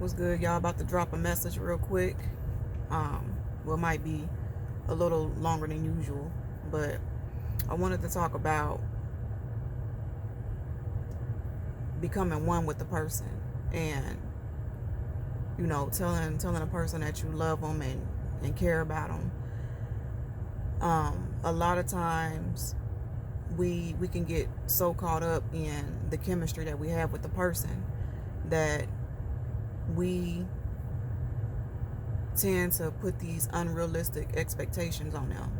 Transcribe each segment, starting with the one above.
What's good, y'all? About to drop a message real quick. Well, it might be a little longer than usual, but I wanted to talk about becoming one with the person, and telling a person that you love them and care about them. A lot of times we can get so caught up in the chemistry that we have with the person that we tend to put these unrealistic expectations on them.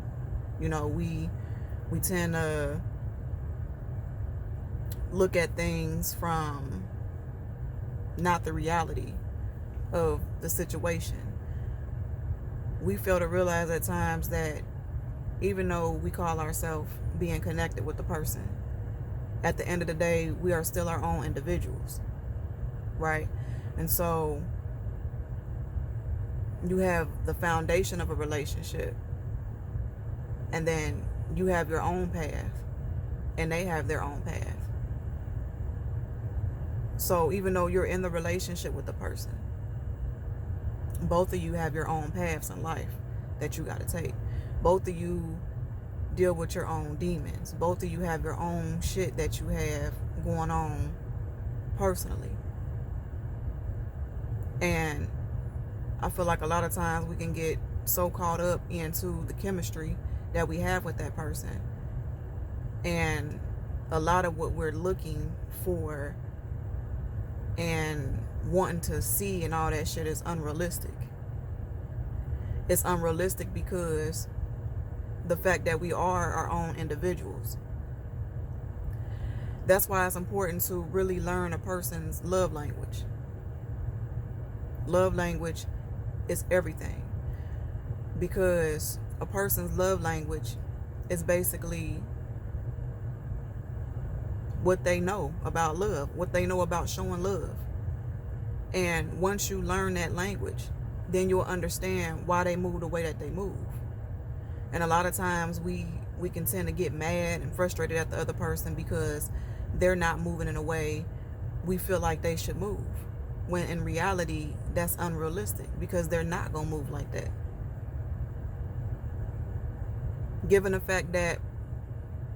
We tend to look at things from not the reality of the situation. We fail to realize at times that even though we call ourselves being connected with the person, at the end of the day, we are still our own individuals, right? And so you have the foundation of a relationship, and then you have your own path, and they have their own path. So even though you're in the relationship with the person, both of you have your own paths in life that you got to take. Both of you deal with your own demons. Both of you have your own shit that you have going on personally. And I feel like a lot of times we can get so caught up into the chemistry that we have with that person. And a lot of what we're looking for and wanting to see and all that shit is unrealistic. It's unrealistic because the fact that we are our own individuals. That's why it's important to really learn a person's love language. Love language is everything, because a person's love language is basically what they know about love, what they know about showing love. And once you learn that language, then you'll understand why they move the way that they move. And a lot of times we can tend to get mad and frustrated at the other person because they're not moving in a way we feel like they should move, when in reality that's unrealistic, because they're not gonna move like that. Given the fact that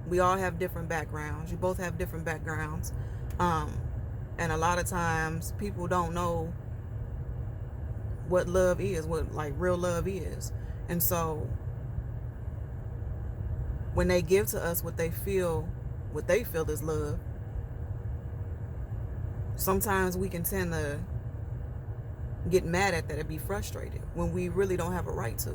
we all have different backgrounds, you both have different backgrounds, and a lot of times people don't know what love is, what like real love is. And so when they give to us what they feel is love, sometimes we can tend to get mad at that and be frustrated when we really don't have a right to.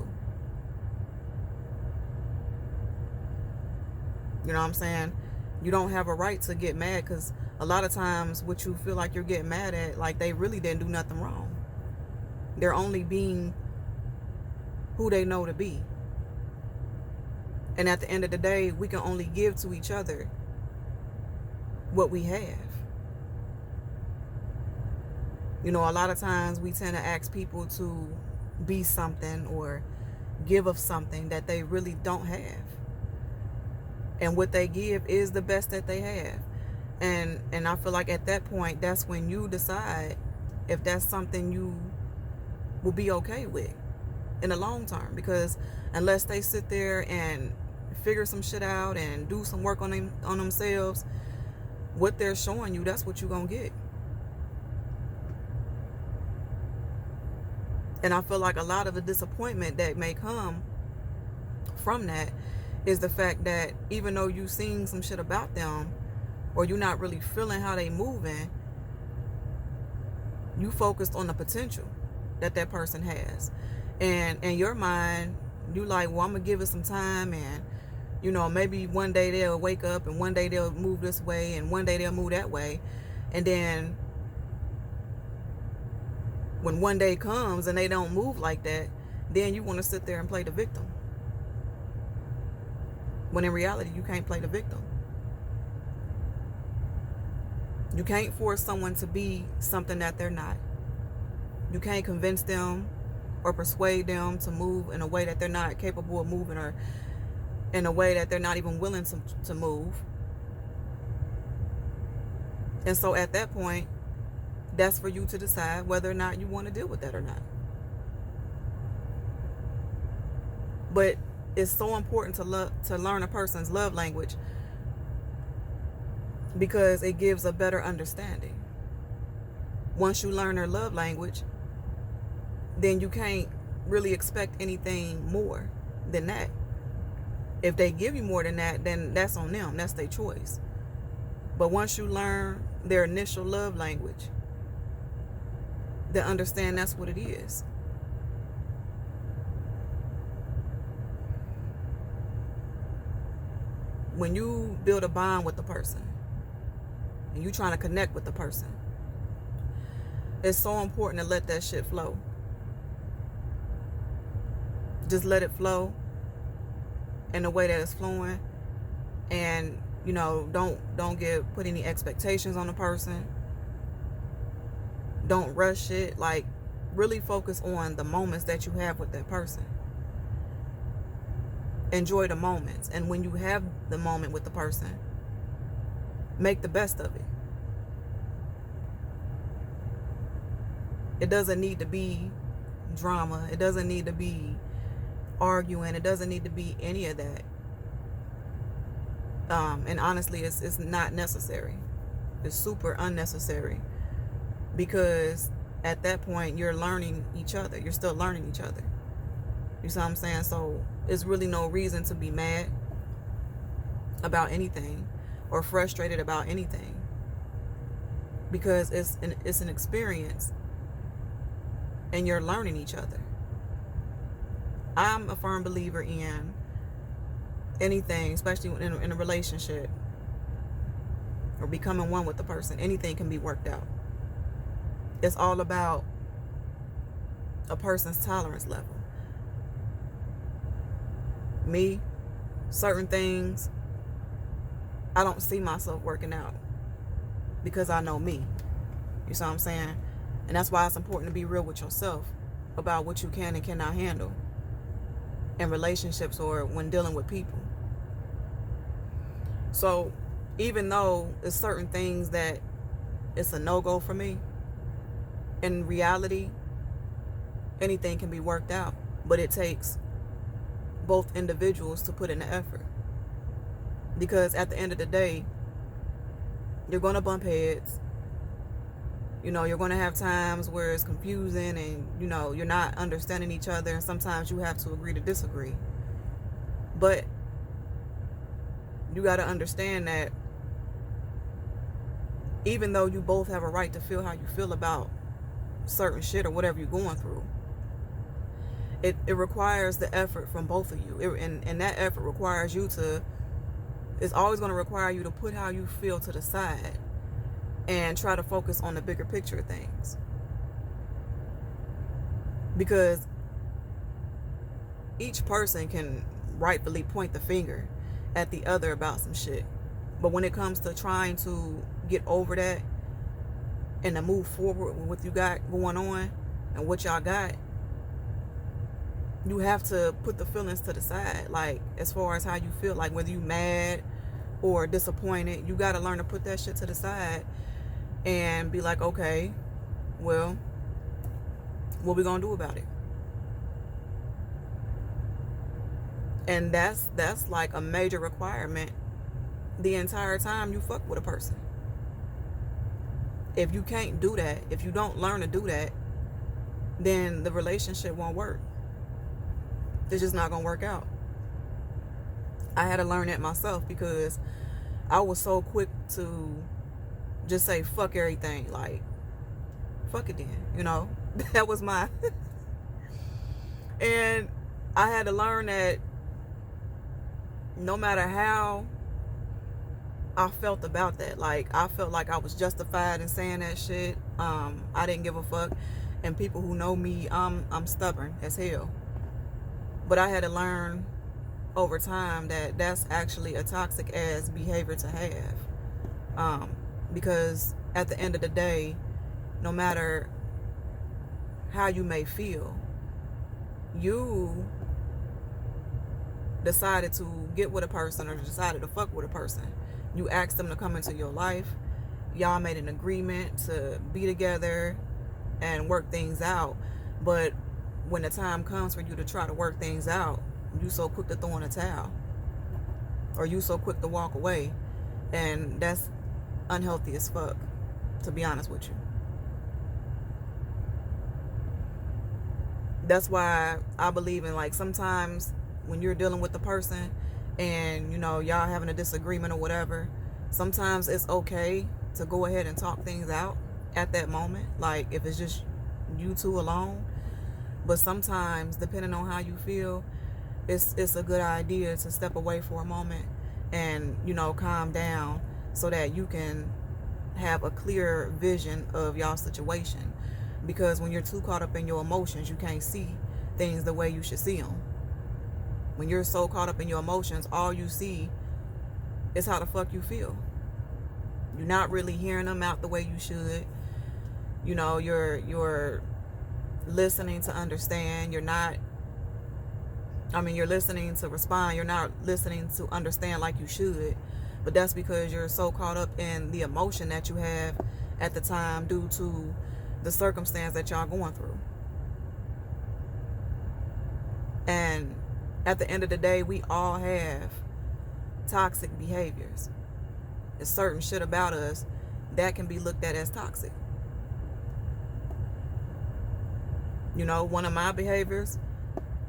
You know what I'm saying? You don't have a right to get mad, because a lot of times what you feel like you're getting mad at, like they really didn't do nothing wrong. They're only being who they know to be. And at the end of the day, we can only give to each other what we have. A lot of times we tend to ask people to be something or give of something that they really don't have. And what they give is the best that they have. And I feel like at that point, that's when you decide if that's something you will be okay with in the long term. Because unless they sit there and figure some shit out and do some work on themselves, what they're showing you, that's what you're gonna get. And I feel like a lot of the disappointment that may come from that is the fact that even though you've seen some shit about them, or you're not really feeling how they moving, you focused on the potential that person has. And in your mind, you like, well, I'm gonna give it some time, and maybe one day they'll wake up, and one day they'll move this way, and one day they'll move that way. And then when one day comes and they don't move like that, then you want to sit there and play the victim. When in reality, you can't play the victim. You can't force someone to be something that they're not. You can't convince them or persuade them to move in a way that they're not capable of moving, or in a way that they're not even willing to move. And so at that point, That's for you to decide whether or not you want to deal with that or not. But it's so important to learn a person's love language, because it gives a better understanding. Once you learn their love language, then you can't really expect anything more than that. If they give you more than that, then that's on them. That's their choice. But once you learn their initial love language, then understand that's what it is. When you build a bond with the person and you trying to connect with the person, it's so important to let that shit flow. Just let it flow in the way that it's flowing, and don't put any expectations on the person. Don't rush it. Like, really focus on the moments that you have with that person. Enjoy the moments, and when you have the moment with the person, make the best of it. It doesn't need to be drama. It doesn't need to be arguing. It doesn't need to be any of that. And honestly, it's not necessary. It's super unnecessary, because at that point you're learning each other. You're still learning each other. You see what I'm saying? So there's really no reason to be mad about anything or frustrated about anything, because it's an experience and you're learning each other. I'm a firm believer in anything, especially in a relationship or becoming one with the person. Anything can be worked out. It's all about a person's tolerance level. Me, certain things, I don't see myself working out, because I know me. You see what I'm saying? And that's why it's important to be real with yourself about what you can and cannot handle in relationships or when dealing with people. So even though it's certain things that it's a no-go for me, in reality, anything can be worked out, but it takes both individuals to put in the effort. Because at the end of the day, you're going to bump heads. You're going to have times where it's confusing and, you're not understanding each other, and sometimes you have to agree to disagree. But you got to understand that even though you both have a right to feel how you feel about certain shit or whatever you're going through, it requires the effort from both of you. And that effort requires you to, it's always going to require you to put how you feel to the side and try to focus on the bigger picture of things. Because each person can rightfully point the finger at the other about some shit. But when it comes to trying to get over that and to move forward with what you got going on and what y'all got, you have to put the feelings to the side. Like, as far as how you feel, like whether you mad or disappointed, you got to learn to put that shit to the side and be like, okay, well, what we gonna do about it? And that's like a major requirement the entire time you fuck with a person. If you can't do that, if you don't learn to do that, then the relationship won't work. It's just not gonna work out. I had to learn that myself, because I was so quick to just say fuck everything. Like, fuck it then, that was my and I had to learn that no matter how I felt about that, like, I felt like I was justified in saying that shit. I didn't give a fuck. And people who know me, I'm stubborn as hell. But I had to learn over time that that's actually a toxic ass behavior to have. Because at the end of the day, no matter how you may feel, you decided to get with a person or decided to fuck with a person. You asked them to come into your life, y'all made an agreement to be together and work things out. But when the time comes for you to try to work things out, you so quick to throw in a towel, or you so quick to walk away. And that's unhealthy as fuck, to be honest with you. That's why I believe in, like, sometimes when you're dealing with the person and, you know, y'all having a disagreement or whatever, sometimes it's okay to go ahead and talk things out at that moment, like if it's just you two alone. But sometimes, depending on how you feel, it's a good idea to step away for a moment and, you know, calm down so that you can have a clear vision of y'all situation. Because when you're too caught up in your emotions, you can't see things the way you should see them. When you're so caught up in your emotions, all you see is how the fuck you feel. You're not really hearing them out the way you should. You know, you're listening to understand. You're listening to respond. You're not listening to understand like you should. But that's because you're so caught up in the emotion that you have at the time due to the circumstance that y'all going through. And at the end of the day, we all have toxic behaviors. There's certain shit about us that can be looked at as toxic. You know, one of my behaviors,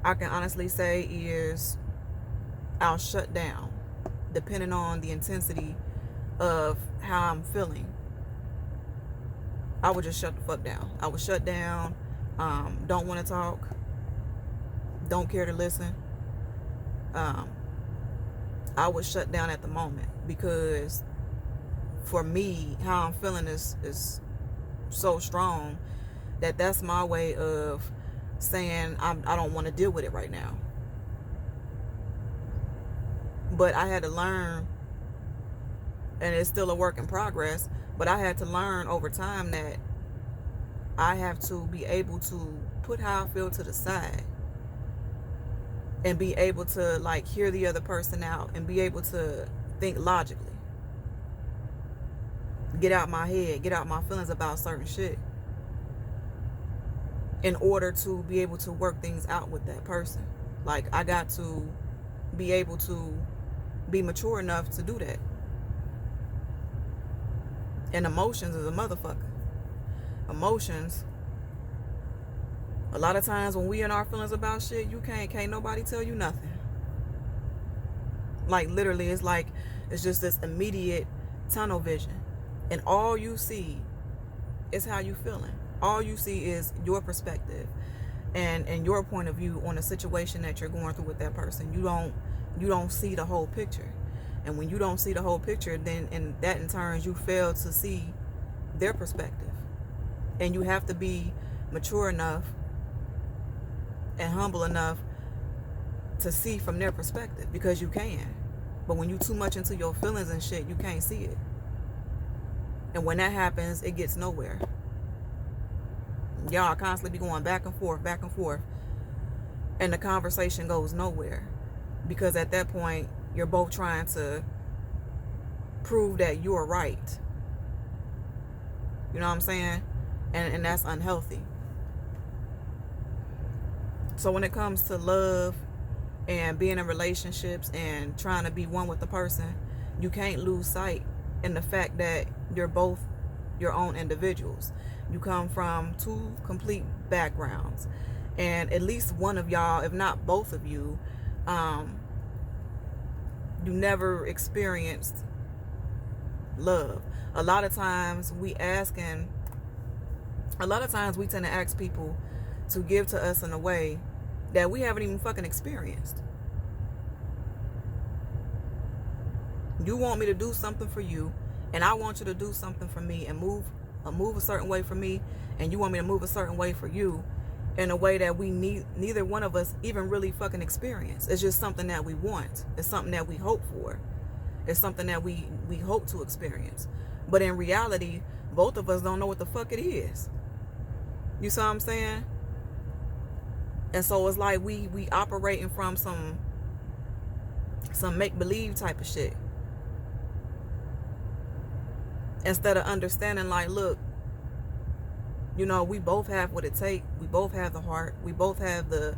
I can honestly say, is I'll shut down depending on the intensity of how I'm feeling. I would just shut the fuck down. I would shut down, don't want to talk, don't care to listen. I would shut down at the moment, because for me, how I'm feeling is so strong that that's my way of saying I don't want to deal with it right now. But I had to learn, and it's still a work in progress, but I had to learn over time that I have to be able to put how I feel to the side and be able to, like, hear the other person out and be able to think logically. Get out my head, get out my feelings about certain shit in order to be able to work things out with that person. Like, I got to be able to be mature enough to do that. And emotions is a motherfucker. Emotions, a lot of times when we in our feelings about shit, you can't nobody tell you nothing. Like, literally, it's just this immediate tunnel vision. And all you see is how you feeling. All you see is your perspective and your point of view on the situation that you're going through with that person. You don't see the whole picture. And when you don't see the whole picture, then and that in turn, you fail to see their perspective. And you have to be mature enough and humble enough to see from their perspective, because you can. But when you too much into your feelings and shit, you can't see it. And when that happens, it gets nowhere. Y'all constantly be going back and forth, and the conversation goes nowhere, because at that point you're both trying to prove that you're right. You know what I'm saying? And that's unhealthy. So when it comes to love and being in relationships and trying to be one with the person, you can't lose sight in the fact that you're both your own individuals. You come from two complete backgrounds, and at least one of y'all, if not both of you, you never experienced love. A lot of times we tend to ask people to give to us in a way that we haven't even fucking experienced. You want me to do something for you, and I want you to do something for me and move a certain way for me, and you want me to move a certain way for you, in a way that neither one of us even really fucking experience. It's just something that we want. It's something that we hope for. It's something that we hope to experience. But in reality, both of us don't know what the fuck it is. You see what I'm saying? And so it's like we operating from some make-believe type of shit. Instead of understanding, like, look, you know, we both have what it takes. We both have the heart. We both have the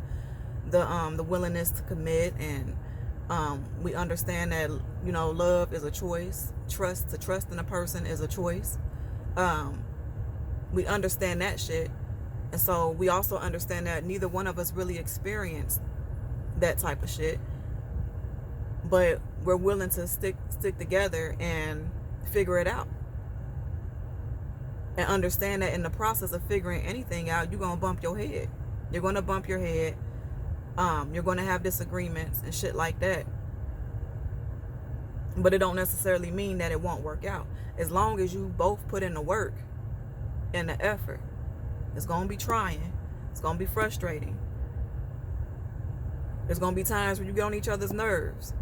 willingness to commit, and we understand that, you know, love is a choice. To trust in a person is a choice. We understand that shit, and so we also understand that neither one of us really experienced that type of shit, but we're willing to stick together and figure it out. And understand that in the process of figuring anything out, you're gonna bump your head. You're gonna bump your head. You're gonna have disagreements and shit like that. But it don't necessarily mean that it won't work out. As long as you both put in the work and the effort. It's gonna be trying. It's gonna be frustrating. There's gonna be times where you get on each other's nerves.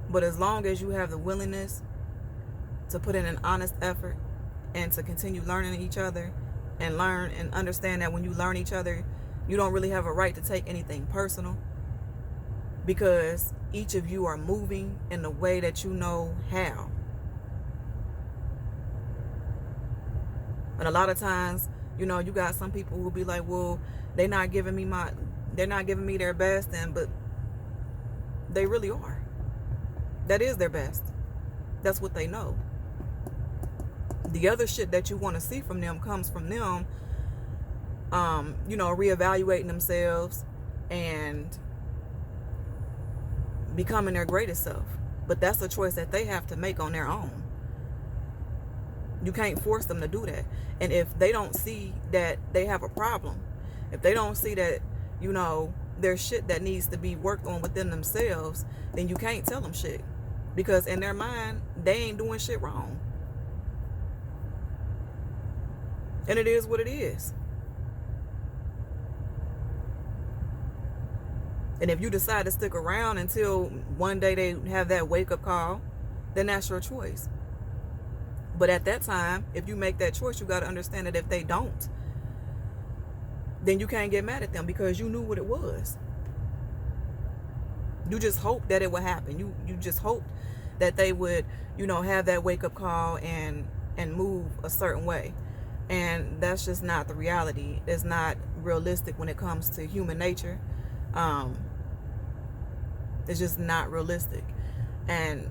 But as long as you have the willingness to put in an honest effort and to continue learning each other, and learn and understand that when you learn each other, you don't really have a right to take anything personal, because each of you are moving in the way that you know how. And a lot of times, you know, you got some people who will be like, well, they're not giving me their best, but they really are. That is their best. That's what they know. The other shit that you want to see from them comes from them, you know, reevaluating themselves and becoming their greatest self. But that's a choice that they have to make on their own. You can't force them to do that. And if they don't see that they have a problem, if they don't see that, you know, there's shit that needs to be worked on within themselves, then you can't tell them shit. Because in their mind, they ain't doing shit wrong. And it is what it is. And if you decide to stick around until one day they have that wake-up call, then that's your choice. But at that time, if you make that choice, you got to understand that if they don't, then you can't get mad at them, because you knew what it was. You just hoped that it would happen. You just hoped that they would, you know, have that wake-up call and move a certain way. And that's just not the reality. It's not realistic when it comes to human nature. It's just not realistic. And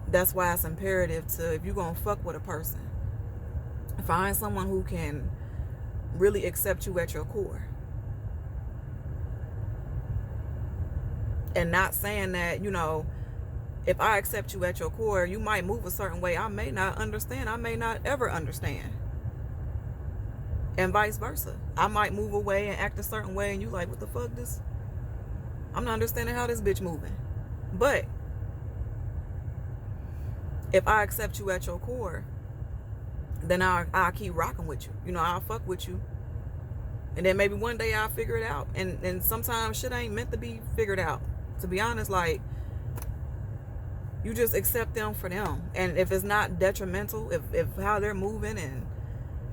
that's why it's imperative to, if you're going to fuck with a person, find someone who can really accept you at your core. And not saying that, you know, if I accept you at your core, you might move a certain way. I may not understand. I may not ever understand. And vice versa. I might move away and act a certain way, and you like, what the fuck this? I'm not understanding how this bitch moving. But if I accept you at your core, then I'll keep rocking with you. You know, I'll fuck with you. And then maybe one day I'll figure it out. And sometimes shit ain't meant to be figured out. To be honest, like, you just accept them for them. And if it's not detrimental, if how they're moving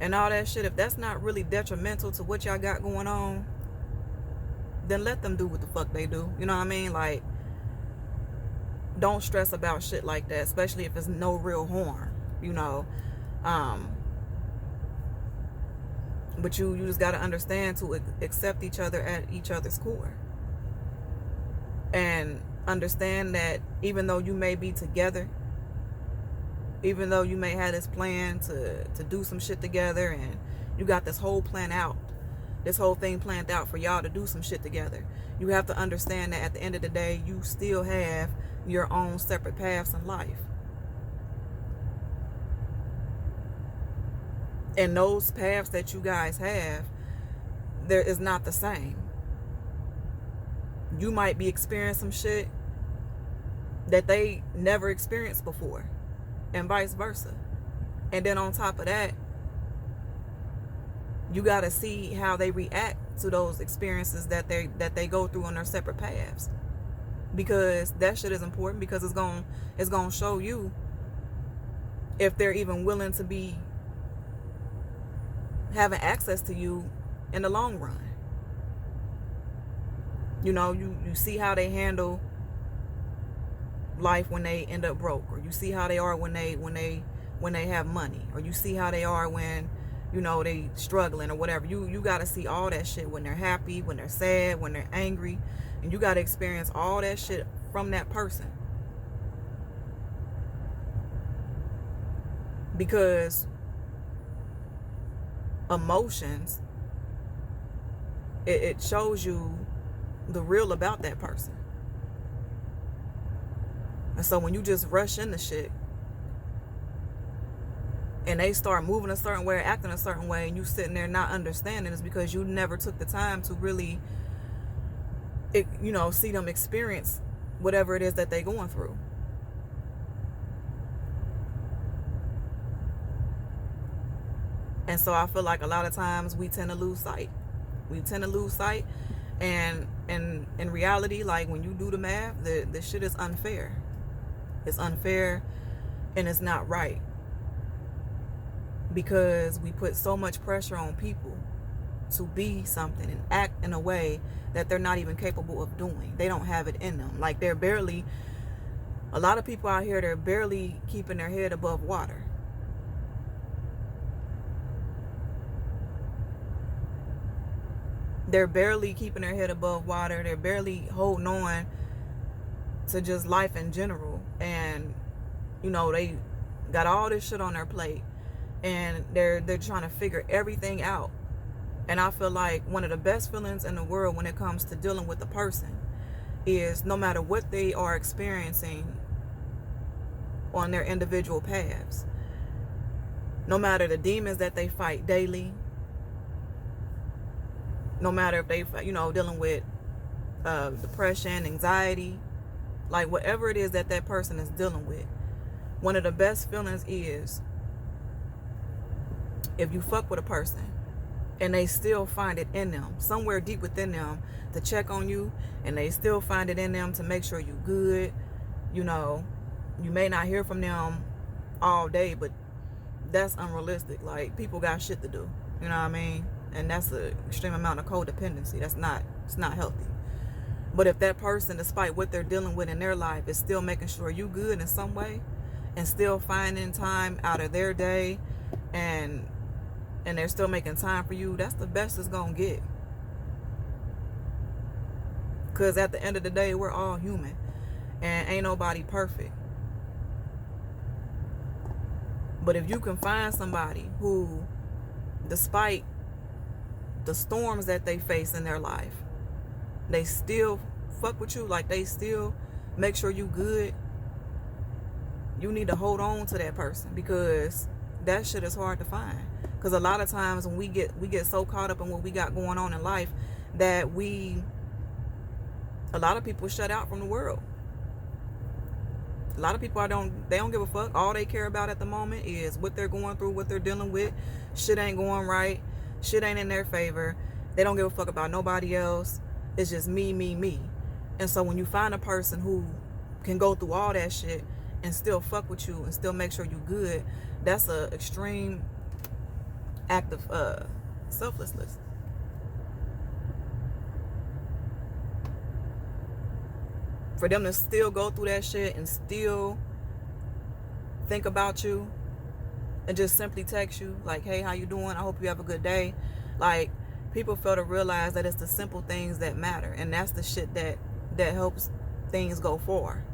and all that shit, if that's not really detrimental to what y'all got going on, then let them do what the fuck they do. You know what I mean? Like, don't stress about shit like that, especially if it's no real harm, you know. But you just got to understand to accept each other at each other's core. And understand that even though you may be together, even though you may have this plan to do some shit together, and you got this whole plan out, this whole thing planned out for y'all to do some shit together, you have to understand that at the end of the day, you still have your own separate paths in life. And those paths that you guys have, there is not the same. You might be experiencing some shit that they never experienced before, and vice versa. And then on top of that, you got to see how they react to those experiences that they go through on their separate paths, because that shit is important, because it's going to show you if they're even willing to be having access to you in the long run. You know, you see how they handle life when they end up broke, or you see how they are when they when they have money, or you see how they are when, you know, they struggling or whatever. You got to see all that shit when they're happy, when they're sad, when they're angry, and you got to experience all that shit from that person. Because emotions, it shows you the real about that person. And so when you just rush into shit and they start moving a certain way or acting a certain way, and you sitting there not understanding, it's because you never took the time to really, you know, see them experience whatever it is that they're going through. And so I feel like a lot of times we tend to lose sight. We tend to lose sight. And in reality, like when you do the math, the shit is unfair. It's unfair and it's not right. Because we put so much pressure on people to be something and act in a way that they're not even capable of doing. They don't have it in them. Like they're barely, a lot of people out here, they're barely keeping their head above water. They're barely keeping their head above water. They're barely holding on to just life in general. And, you know, they got all this shit on their plate. And they're trying to figure everything out. And I feel like one of the best feelings in the world when it comes to dealing with a person is no matter what they are experiencing on their individual paths, no matter the demons that they fight daily, no matter if they, you know, dealing with depression, anxiety, like whatever it is that that person is dealing with, one of the best feelings is if you fuck with a person and they still find it in them, somewhere deep within them, to check on you, and they still find it in them to make sure you good. You know, you may not hear from them all day, but that's unrealistic. Like, people got shit to do, you know what I mean? And that's an extreme amount of codependency. It's not healthy. But if that person, despite what they're dealing with in their life, is still making sure you good in some way, and still finding time out of their day, and they're still making time for you, that's the best it's gonna get. Because at the end of the day, we're all human, and ain't nobody perfect. But if you can find somebody who, despite the storms that they face in their life, they still fuck with you, like they still make sure you good, you need to hold on to that person, because that shit is hard to find. Because a lot of times when we get so caught up in what we got going on in life that a lot of people shut out from the world. A lot of people they don't give a fuck. All they care about at the moment is what they're going through, what they're dealing with. Shit ain't going right. Shit ain't in their favor. They don't give a fuck about nobody else. It's just me, me, me. And so when you find a person who can go through all that shit and still fuck with you and still make sure you good, that's a extreme act of selflessness. For them to still go through that shit and still think about you and just simply text you like, hey, how you doing? I hope you have a good day. Like, people fail to realize that it's the simple things that matter, and that's the shit that helps things go forward.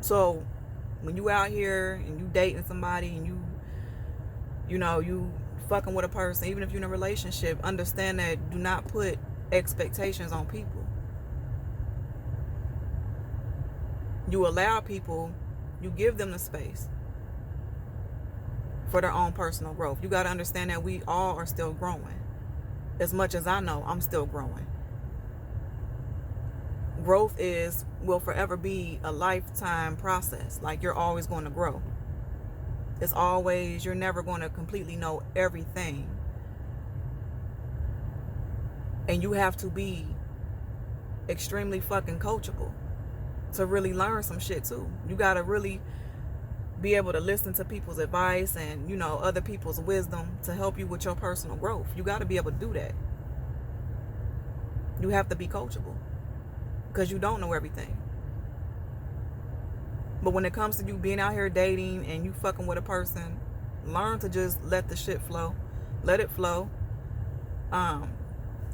So when you out here and you dating somebody and you know you fucking with a person, even if you're in a relationship, understand that do not put expectations on people. You allow people, you give them the space for their own personal growth. You got to understand that we all are still growing. As much as I know, I'm still growing. Growth will forever be a lifetime process. Like, you're always going to grow. You're never going to completely know everything. And you have to be extremely fucking coachable to really learn some shit too. You got to really be able to listen to people's advice and, you know, other people's wisdom to help you with your personal growth. You got to be able to do that. You have to be coachable because you don't know everything. But when it comes to you being out here dating and you fucking with a person, learn to just let the shit flow. Let it flow.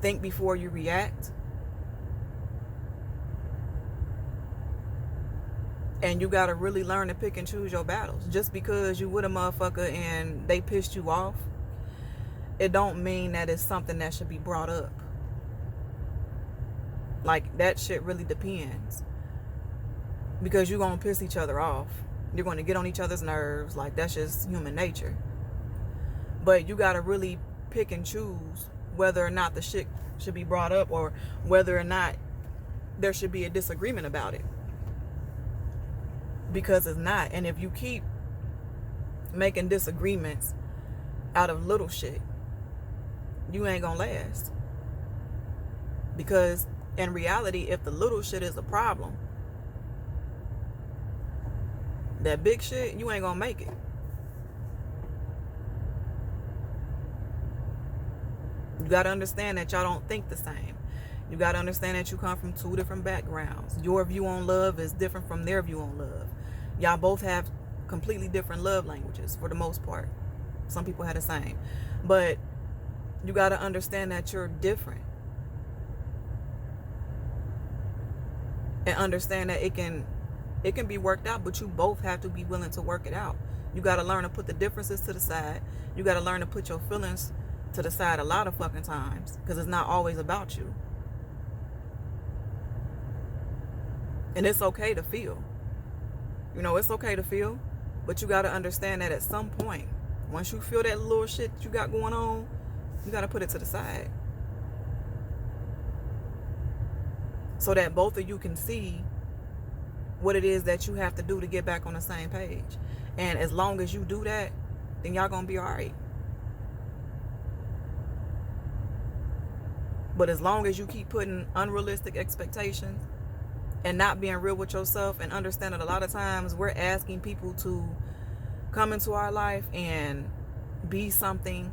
Think before you react. And you gotta really learn to pick and choose your battles. Just because you with a motherfucker and they pissed you off, it don't mean that it's something that should be brought up. Like, that shit really depends. Because you're gonna piss each other off. You're gonna get on each other's nerves. Like, that's just human nature. But you gotta really pick and choose whether or not the shit should be brought up, or whether or not there should be a disagreement about it. Because it's not. And if you keep making disagreements out of little shit, you ain't gonna last. Because in reality, if the little shit is a problem, that big shit, you ain't gonna make it. You gotta understand that y'all don't think the same. You gotta understand that you come from two different backgrounds. Your view on love is different from their view on love. Y'all both have completely different love languages for the most part. Some people have the same. But you gotta understand that you're different. And understand that it can be worked out, but you both have to be willing to work it out. You gotta learn to put the differences to the side. You gotta learn to put your feelings to the side a lot of fucking times, because it's not always about you. And it's okay to feel. You know, it's okay to feel, but you got to understand that at some point, once you feel that little shit you got going on, you got to put it to the side. So that both of you can see what it is that you have to do to get back on the same page. And as long as you do that, then y'all going to be all right. But as long as you keep putting unrealistic expectations and not being real with yourself, and understand that a lot of times we're asking people to come into our life and be something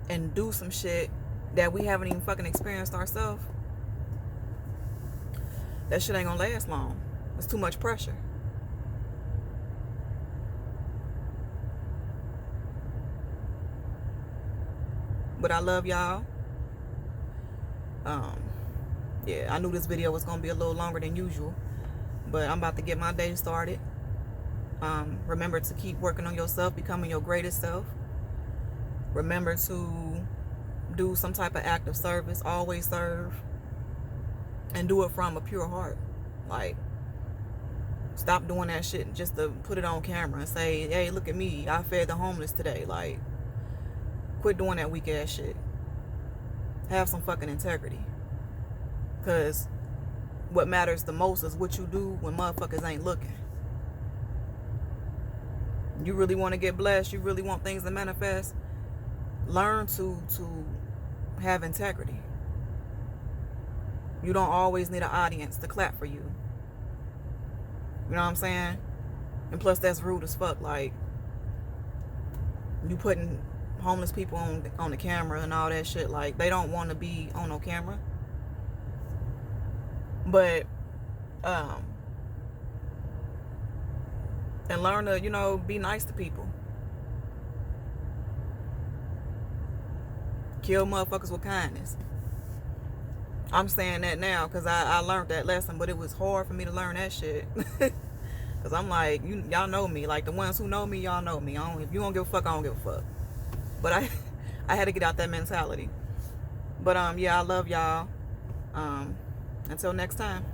and do some shit that we haven't even fucking experienced ourselves, that shit ain't gonna last long. It's too much pressure. But I love y'all. Yeah, I knew this video was gonna be a little longer than usual, but I'm about to get my day started. Remember to keep working on yourself, becoming your greatest self. Remember to do some type of act of service. Always serve, and do it from a pure heart. Like, stop doing that shit just to put it on camera and say, hey, look at me, I fed the homeless today. Like, quit doing that weak ass shit. Have some fucking integrity. Because what matters the most is what you do when motherfuckers ain't looking. You really want to get blessed, you really want things to manifest, learn to have integrity. You don't always need an audience to clap for you. You know what I'm saying? And plus, that's rude as fuck. Like, you putting homeless people on the camera and all that shit. Like, they don't want to be on no camera. But and learn to, you know, be nice to people. Kill motherfuckers with kindness. I'm saying that now because I learned that lesson, but it was hard for me to learn that shit. Because I'm like, y'all know me. Like, the ones who know me, y'all know me. If you don't give a fuck, I don't give a fuck. But I had to get out that mentality. But yeah, I love y'all. Until next time.